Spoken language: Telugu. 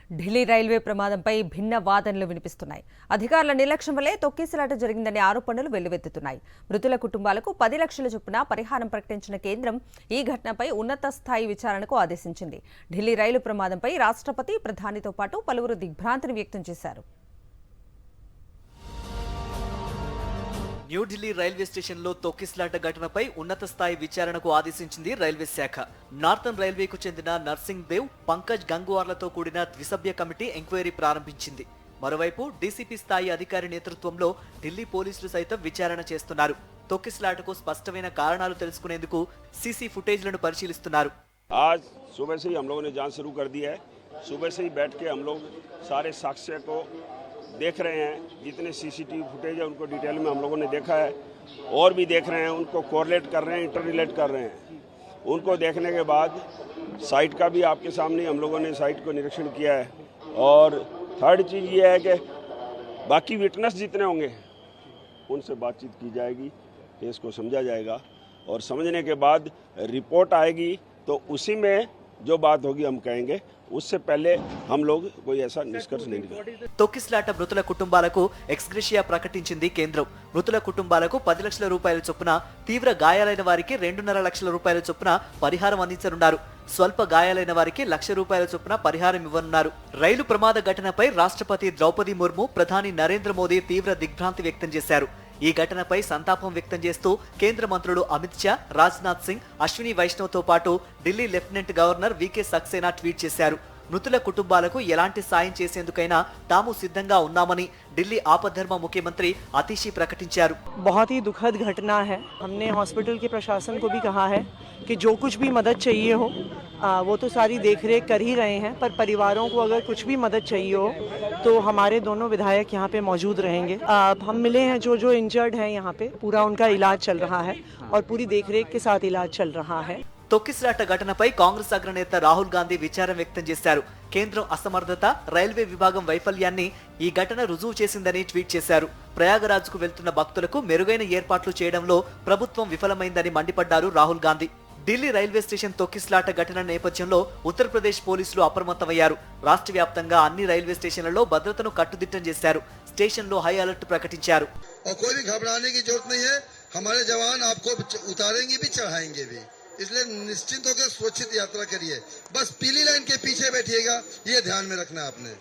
ఢిల్లీ రైల్వే ప్రమాదంపై భిన్న వాదనలు వినిపిస్తున్నాయి. అధికారుల నిర్లక్ష్యం వల్లే తొక్కిసలాట జరిగిందనే ఆరోపణలు వెల్లువెత్తుతున్నాయి. మృతుల కుటుంబాలకు 10 లక్షల చొప్పున పరిహారం ప్రకటించిన కేంద్రం ఈ ఘటనపై ఉన్నత స్థాయి విచారణకు ఆదేశించింది. ఢిల్లీ రైలు ప్రమాదంపై రాష్ట్రపతి, ప్రధానితో పాటు పలువురు దిగ్భ్రాంతిని వ్యక్తం చేశారు. న్యూఢిల్లీ రైల్వే స్టేషన్లో తొక్కిసలాట ఘటనపై ఉన్నత స్థాయి విచారణకు ఆదేశించింది రైల్వే శాఖ. నార్థన్ రైల్వేకు చెందిన నర్సింగ్ దేవ్, పంకజ్ గంగ్వార్లతో కూడిన ద్విసభ్య కమిటీ ఎంక్వైరీ ప్రారంభించింది. మరోవైపు డీసీపీ స్థాయి అధికారి నేతృత్వంలో ఢిల్లీ పోలీసులు సైతం విచారణ చేస్తున్నారు. తొక్కిసలాటకు స్పష్టమైన కారణాలు తెలుసుకునేందుకు సీసీ ఫుటేజ్లను పరిశీలిస్తున్నారు. आज सुबह से ही हम लोगों ने जांच शुरू कर दी है। सुबह से ही बैठ के हम लोग सारे साक्ष्य को देख रहे हैं। जितने सीसीटीवी फुटेज है उनको डिटेल में हम लोगों ने देखा है और भी देख रहे हैं, उनको कोरिलेट कर रहे हैं, इंटर रिलेट कर रहे हैं। उनको देखने के बाद साइट का भी आपके सामने हम लोगों ने साइट को निरीक्षण किया है। और थर्ड चीज़ ये है कि बाकी विटनेस जितने होंगे उनसे बातचीत की जाएगी, केस को समझा जाएगा और समझने के बाद रिपोर्ट आएगी तो उसी में जो बात होगी हम कहेंगे। उससे पहले हम लोग कोई ऐसा निष्कर्ष नहीं निकालेंगे। తొక్కిసలాట మృతుల కుటుంబాలకు ఎక్స్గ్రేషియా ప్రకటించింది కేంద్రం. మృతుల కుటుంబాలకు 10 లక్షల రూపాయల చొప్పున, తీవ్ర గాయాలైన వారికి 2.5 లక్షల రూపాయల చొప్పున పరిహారం అందించనున్నారు. స్వల్ప గాయాలైన వారికి 1 లక్ష రూపాయల చొప్పున పరిహారం ఇవ్వనున్నారు. రైలు ప్రమాద ఘటనపై రాష్ట్రపతి ద్రౌపది ముర్ము, ప్రధాని నరేంద్ర మోదీ తీవ్ర దిగ్భ్రాంతి వ్యక్తం చేశారు. ఈ ఘటనపై సంతాపం వ్యక్తం చేస్తూ కేంద్ర మంత్రులు అమిత్ షా, రాజ్నాథ్ సింగ్, అశ్విని వైష్ణవ్తో పాటు ఢిల్లీ లెఫ్టినెంట్ గవర్నర్ వీకే సక్సేనా ట్వీట్ చేశారు. మృతుల కుటుంబాలకు ఎలాంటి సాయం చేసేందుకైనా తాము సిద్ధంగా ఉన్నామని ఢిల్లీ ఆపద్ధర్మ ముఖ్యమంత్రి అతిషి ప్రకటించారు. बहुत ही दुखद घटना है। हमने हॉस्पिटल के प्रशासन को भी कहा है कि जो कुछ भी मदद चाहिए हो वो तो सारी देखरेख कर ही रहे हैं, पर परिवारों को अगर कुछ भी मदद चाहिए हो तो हमारे दोनों विधायक यहाँ पे मौजूद रहेंगे। हम मिले हैं, जो इंजर्ड हैं यहाँ पे पूरा उनका इलाज चल रहा है और पूरी देखरेख के साथ इलाज चल रहा है। తొక్కిసలాట ఘటనపై కాంగ్రెస్ అగ్రనేత రాహుల్ గాంధీ విచారం వ్యక్తం చేశారు. కేంద్రం అసమర్థత, రైల్వే విభాగం వైఫల్యాన్ని ఈ ఘటన రుజువు చేసిందని ట్వీట్ చేశారు. ప్రయాగరాజ్కు వెళ్తున్న భక్తులకు మెరుగైన ఏర్పాట్లు చేయడంలో ప్రభుత్వం విఫలమైందని మండిపడ్డారు రాహుల్ గాంధీ. ఢిల్లీ రైల్వే స్టేషన్ తొక్కిసలాట ఘటన నేపథ్యంలో ఉత్తరప్రదేశ్ పోలీసులు అప్రమత్తమయ్యారు. రాష్ట్ర వ్యాప్తంగా అన్ని రైల్వే స్టేషన్లలో భద్రతను కట్టుదిట్టం చేశారు. స్టేషన్లో హై అలర్ట్ ప్రకటించారు. इसलिए निश्चिंत होकर सुरक्षित यात्रा करिए। बस पीली लाइन के पीछे बैठिएगा, ये ध्यान में रखना है आपने।